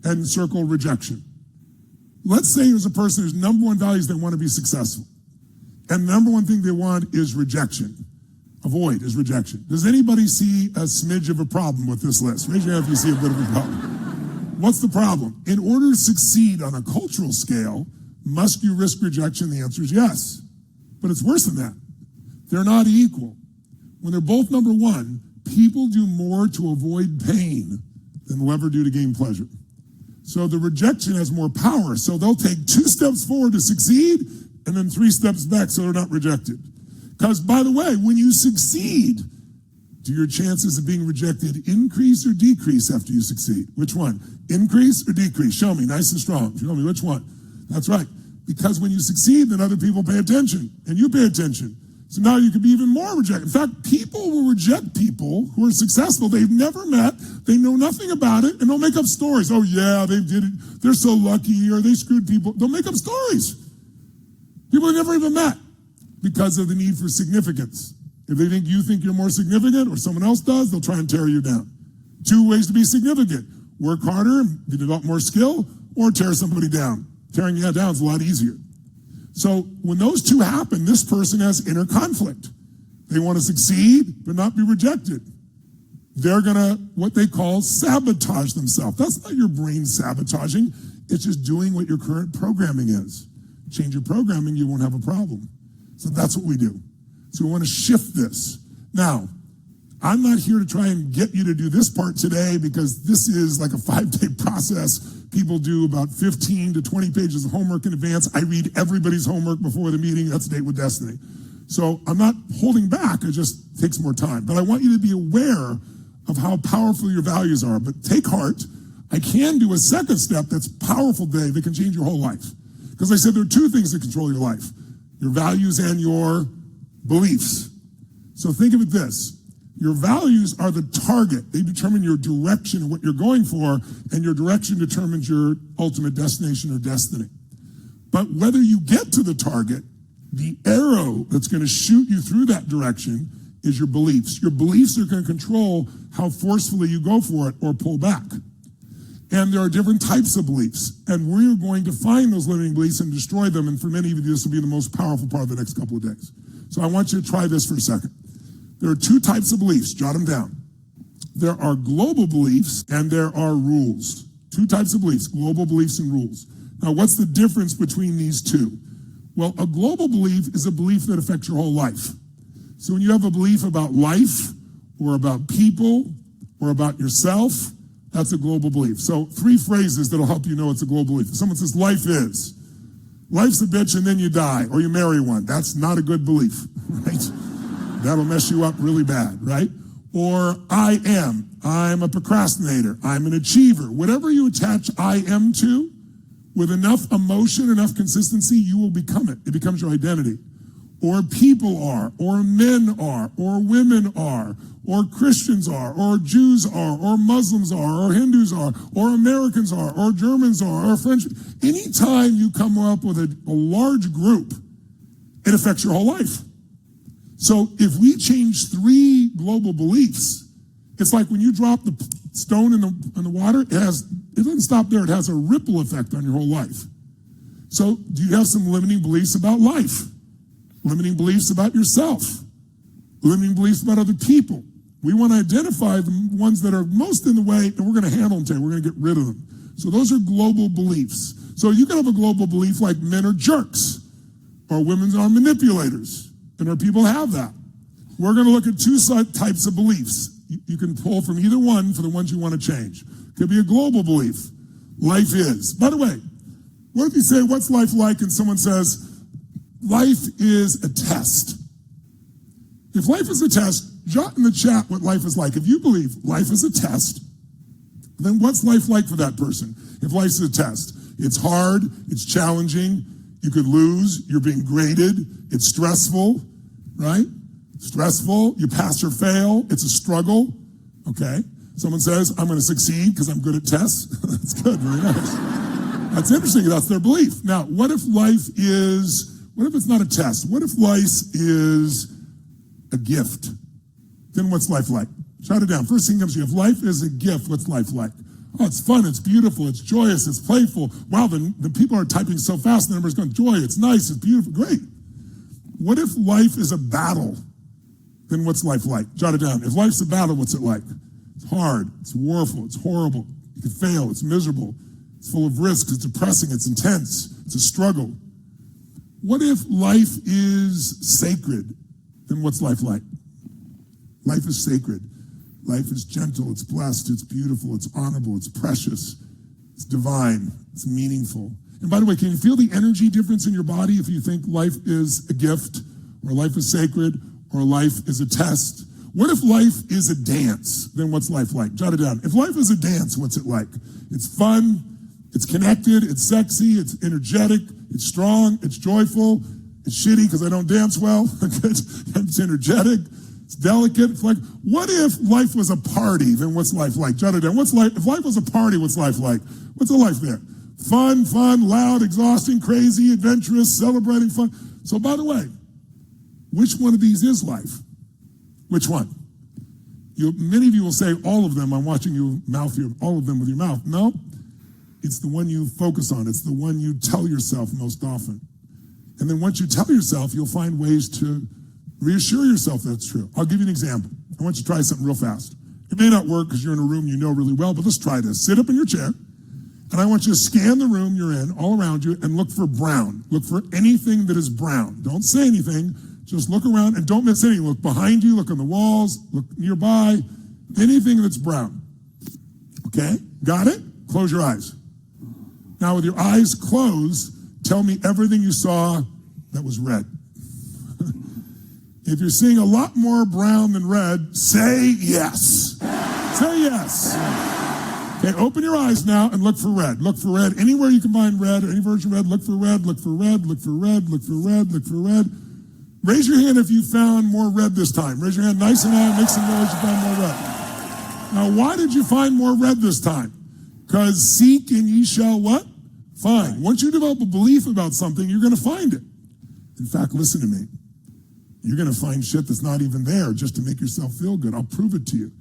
and circle rejection. Let's say there's a person whose number one value is they want to be successful. And the number one thing they want is rejection. Avoid is rejection. Does anybody see a smidge of a problem with this list? Raise your hand if you see a bit of a problem. What's the problem? In order to succeed on a cultural scale, must you risk rejection? The answer is yes. But it's worse than that. They're not equal. When they're both number one, people do more to avoid pain than they'll ever do to gain pleasure. So the rejection has more power. So they'll take 2 steps forward to succeed and then 3 steps back so they're not rejected. Because, by the way, when you succeed, do your chances of being rejected increase or decrease after you succeed? Which one? Increase or decrease? Show me, nice and strong. Show me which one. That's right. Because when you succeed, then other people pay attention, and you pay attention. So now you can be even more rejected. In fact, people will reject people who are successful they've never met, they know nothing about it, and they'll make up stories. Oh, yeah, they did it. They're so lucky, or they screwed people. They'll make up stories. People they never even met because of the need for significance. If they think you think you're more significant or someone else does, they'll try and tear you down. 2 ways to be significant. Work harder and develop more skill, or tear somebody down. Tearing you down is a lot easier. So when those two happen, this person has inner conflict. They want to succeed, but not be rejected. They're going to, what they call, sabotage themselves. That's not your brain sabotaging. It's just doing what your current programming is. Change your programming, you won't have a problem. So that's what we do. So we want to shift this. Now, I'm not here to try and get you to do this part today because this is like a 5-day process. People do about 15 to 20 pages of homework in advance. I read everybody's homework before the meeting. That's Date with Destiny. So I'm not holding back. It just takes more time. But I want you to be aware of how powerful your values are. But take heart. I can do a second step that's powerful today that can change your whole life. Because I said there are 2 things that control your life. Your values and your beliefs. So think of it this. Your values are the target. They determine your direction and what you're going for, and your direction determines your ultimate destination or destiny. But whether you get to the target, the arrow that's going to shoot you through that direction is your beliefs. Your beliefs are going to control how forcefully you go for it or pull back. And there are different types of beliefs, and we're going to find those limiting beliefs and destroy them, and for many of you, this will be the most powerful part of the next couple of days. So I want you to try this for a second. There are 2 types of beliefs. Jot them down. There are global beliefs and there are rules. 2 types of beliefs, global beliefs and rules. Now, what's the difference between these 2? Well, a global belief is a belief that affects your whole life. So when you have a belief about life or about people or about yourself, that's a global belief. So 3 phrases that'll help you know it's a global belief. If someone says life's a bitch and then you die or you marry one, that's not a good belief, right? That'll mess you up really bad, right? Or I'm a procrastinator, I'm an achiever. Whatever you attach I am to, with enough emotion, enough consistency, you will become it. It becomes your identity. Or people are, or men are, or women are, or Christians are, or Jews are, or Muslims are, or Hindus are, or Americans are, or Germans are, or French. Anytime you come up with a large group, it affects your whole life. So if we change 3 global beliefs, it's like when you drop the stone in the water, it doesn't stop there. It has a ripple effect on your whole life. So do you have some limiting beliefs about life? Limiting beliefs about yourself? Limiting beliefs about other people? We want to identify the ones that are most in the way, and we're going to handle them today. We're going to get rid of them. So those are global beliefs. So you can have a global belief like men are jerks, or women are manipulators, and our people have that. We're going to look at 2 types of beliefs. You can pull from either one for the ones you want to change. Could be a global belief. Life is. By the way, what if you say, what's life like? And someone says, life is a test. If life is a test, jot in the chat what life is like. If you believe life is a test, then what's life like for that person? If life is a test, it's hard, it's challenging, you could lose, you're being graded, it's stressful, right? Stressful, you pass or fail, it's a struggle, okay? Someone says, I'm going to succeed because I'm good at tests. That's good, very nice. That's interesting, that's their belief. Now, what if it's not a test? What if life is a gift? Then what's life like? Shout it down. First thing comes to you. If life is a gift, what's life like? Oh, it's fun, it's beautiful, it's joyous, it's playful. Wow, the people are typing so fast, the numbers going, joy, it's nice, it's beautiful, great. What if life is a battle? Then what's life like? Jot it down. If life's a battle, what's it like? It's hard, it's warful, it's horrible. You can fail, it's miserable, it's full of risks, it's depressing, it's intense, it's a struggle. What if life is sacred? Then what's life like? Life is sacred. Life is gentle, it's blessed, it's beautiful, it's honorable, it's precious, it's divine, it's meaningful. And by the way, can you feel the energy difference in your body if you think life is a gift, or life is sacred, or life is a test? What if life is a dance? Then what's life like? Jot it down. If life is a dance, what's it like? It's fun, it's connected, it's sexy, it's energetic, it's strong, it's joyful, it's shitty because I don't dance well, it's energetic, it's delicate. It's like, what if life was a party? Then what's life like? Jot it down. What's life? If life was a party, what's life like? What's the life there? Fun, loud, exhausting, crazy, adventurous, celebrating fun. So by the way, which one of these is life? Which one? Many of you will say all of them. I'm watching you mouth all of them with your mouth. No, it's the one you focus on. It's the one you tell yourself most often. And then once you tell yourself, you'll find ways to reassure yourself that's true. I'll give you an example. I want you to try something real fast. It may not work because you're in a room you know really well, but let's try this. Sit up in your chair, and I want you to scan the room you're in, all around you, and look for brown. Look for anything that is brown. Don't say anything. Just look around and don't miss anything. Look behind you, look on the walls, look nearby, anything that's brown. Okay? Got it? Close your eyes. Now with your eyes closed, tell me everything you saw that was red. If you're seeing a lot more brown than red, say yes. Say yes. Okay, open your eyes now and look for red. Look for red. Anywhere you can find red, or any version of red, look for red, look for red, look for red, look for red, look for red. Raise your hand if you found more red this time. Raise your hand nice and high, make some noise you found more red. Now, why did you find more red this time? Because seek and ye shall what? Find. Once you develop a belief about something, you're going to find it. In fact, listen to me. You're going to find shit that's not even there just to make yourself feel good. I'll prove it to you.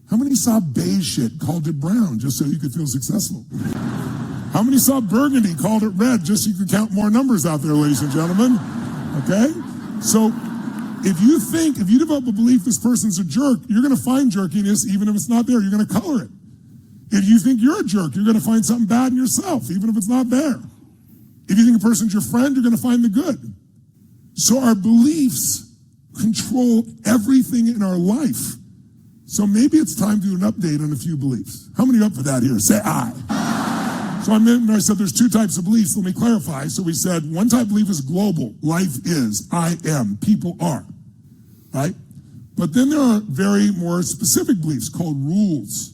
How many saw beige shit, called it brown, just so you could feel successful? How many saw burgundy, called it red, just so you could count more numbers out there, ladies and gentlemen? Okay? So if you develop a belief this person's a jerk, you're going to find jerkiness even if it's not there. You're going to color it. If you think you're a jerk, you're going to find something bad in yourself, even if it's not there. If you think a person's your friend, you're going to find the good. So our beliefs control everything in our life. So maybe it's time to do an update on a few beliefs. How many are up for that here? Say aye. So I said there's two types of beliefs. Let me clarify. So we said one type of belief is global. Life is, I am, people are, right? But then there are very more specific beliefs called rules.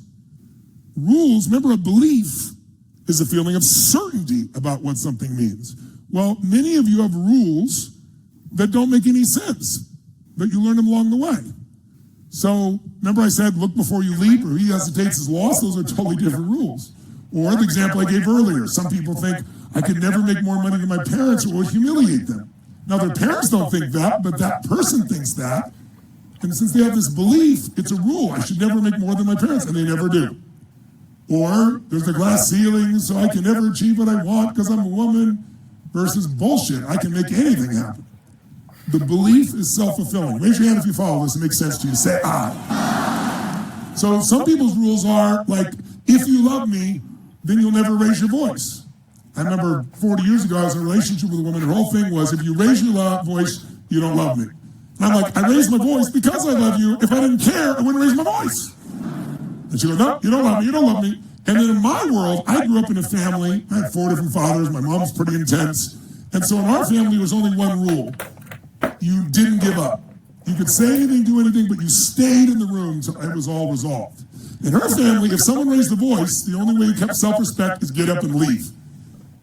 Rules, remember, a belief is a feeling of certainty about what something means. Well, many of you have rules that don't make any sense, but you learn them along the way. So remember I said, look before you leap, or he hesitates is lost. Those are totally different rules. Or the example I gave earlier, some people think I could never make more money than my parents or it will humiliate them. Now their parents don't think that, but that person thinks that. And since they have this belief, it's a rule. I should never make more than my parents, and they never do. Or there's the glass ceiling, so I can never achieve what I want because I'm a woman, versus bullshit. I can make anything happen. The belief is self-fulfilling. Raise your hand if you follow this. It makes sense to you. Say aye. So some people's rules are like, if you love me, then you'll never raise your voice. I remember 40 years ago, I was in a relationship with a woman. Her whole thing was, if you raise your voice, you don't love me. And I'm like, I raised my voice because I love you. If I didn't care, I wouldn't raise my voice. And she goes, no, you don't love me, you don't love me. And then in my world, I grew up in a family. I had 4 different fathers. My mom was pretty intense. And so in our family, there was only one rule. You didn't give up. You could say anything, do anything, but you stayed in the room until it was all resolved. In her family, if someone raised the voice, the only way you kept self-respect is get up and leave.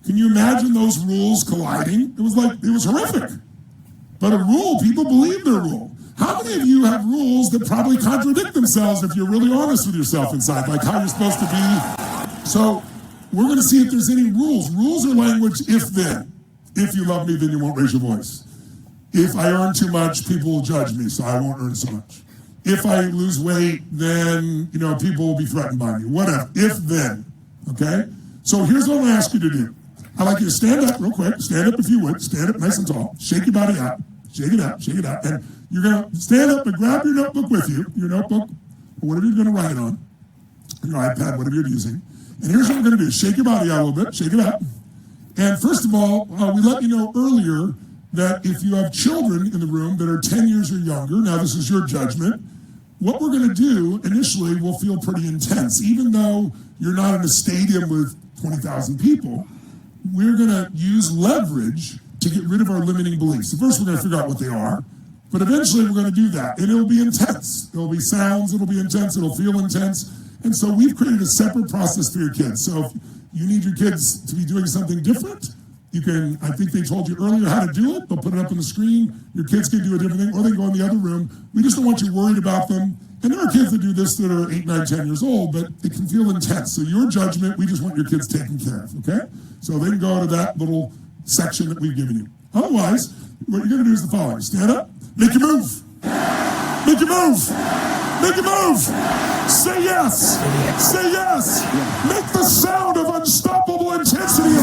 Can you imagine those rules colliding? It was horrific. But a rule, people believe their rule. How many of you have rules that probably contradict themselves if you're really honest with yourself inside, like how you're supposed to be? So we're going to see if there's any rules. Rules are language if-then. If you love me, then you won't raise your voice. If I earn too much, people will judge me, so I won't earn so much. If I lose weight, then, people will be threatened by me. Whatever. If then. Okay? So here's what I'm going to ask you to do. I'd like you to stand up real quick. Stand up if you would. Stand up nice and tall. Shake your body out. Shake it out. Shake it out. And you're going to stand up and grab your notebook with you. Your notebook, or whatever you're going to write on. Your iPad, whatever you're using. And here's what I'm going to do. Shake your body out a little bit. Shake it out. And first of all, we let you know earlier that if you have children in the room that are 10 years or younger, now this is your judgment, what we're going to do initially will feel pretty intense. Even though you're not in a stadium with 20,000 people, we're going to use leverage to get rid of our limiting beliefs. So first we're going to figure out what they are, but eventually we're going to do that. And it'll be intense. It'll be sounds, it'll be intense, it'll feel intense. And so we've created a separate process for your kids. So if you need your kids to be doing something different, you can, I think they told you earlier how to do it. They'll put it up on the screen. Your kids can do a different thing, or they can go in the other room. We just don't want you worried about them. And there are kids that do this that are 8, 9, 10 years old, but it can feel intense. So your judgment, we just want your kids taken care of, okay? So they can go to that little section that we've given you. Otherwise, what you're going to do is the following. Stand up. Make your move. Make your move. Make a move. Say yes. Say yes. Make the sound of unstoppable intensity